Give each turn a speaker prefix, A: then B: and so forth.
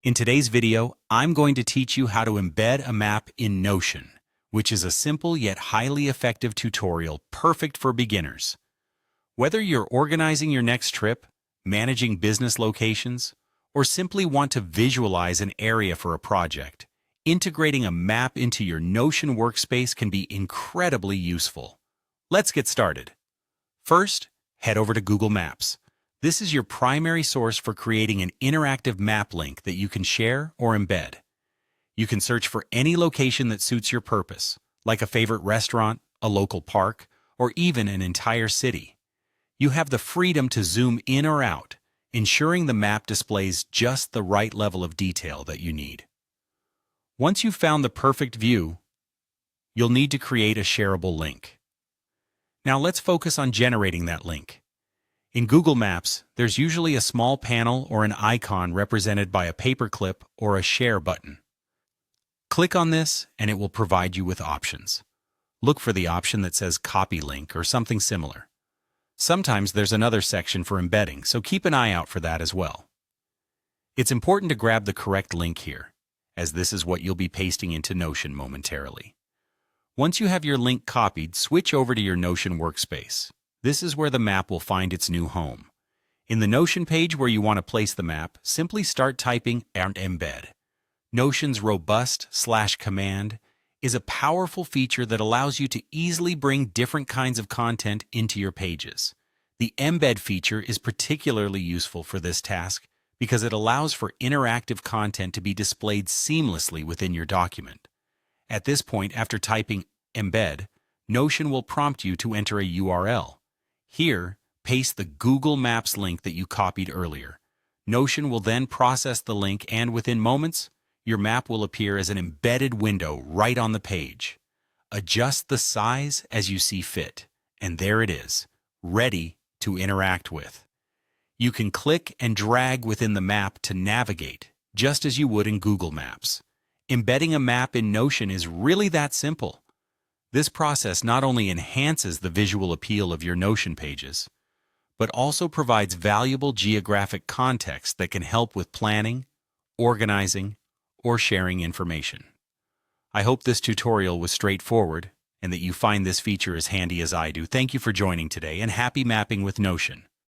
A: In today's video, I'm going to teach you how to embed a map in Notion, which is a simple yet highly effective tutorial perfect for beginners. Whether you're organizing your next trip, managing business locations, or simply want to visualize an area for a project, integrating a map into your Notion workspace can be incredibly useful. Let's get started. First, head over to Google Maps. This is your primary source for creating an interactive map link that you can share or embed. You can search for any location that suits your purpose, like a favorite restaurant, a local park, or even an entire city. You have the freedom to zoom in or out, ensuring the map displays just the right level of detail that you need. Once you've found the perfect view, you'll need to create a shareable link. Now let's focus on generating that link. In Google Maps, there's usually a small panel or an icon represented by a paperclip or a share button. Click on this and it will provide you with options. Look for the option that says Copy Link or something similar. Sometimes there's another section for embedding, so keep an eye out for that as well. It's important to grab the correct link here, as this is what you'll be pasting into Notion momentarily. Once you have your link copied, switch over to your Notion workspace. This is where the map will find its new home. In the Notion page where you want to place the map, simply start typing and embed. Notion's robust /command is a powerful feature that allows you to easily bring different kinds of content into your pages. The embed feature is particularly useful for this task because it allows for interactive content to be displayed seamlessly within your document. At this point, after typing embed, Notion will prompt you to enter a URL. Here, paste the Google Maps link that you copied earlier. Notion will then process the link, and within moments, your map will appear as an embedded window right on the page. Adjust the size as you see fit, and there it is, ready to interact with. You can click and drag within the map to navigate, just as you would in Google Maps. Embedding a map in Notion is really that simple. This process not only enhances the visual appeal of your Notion pages, but also provides valuable geographic context that can help with planning, organizing, or sharing information. I hope this tutorial was straightforward and that you find this feature as handy as I do. Thank you for joining today, and happy mapping with Notion.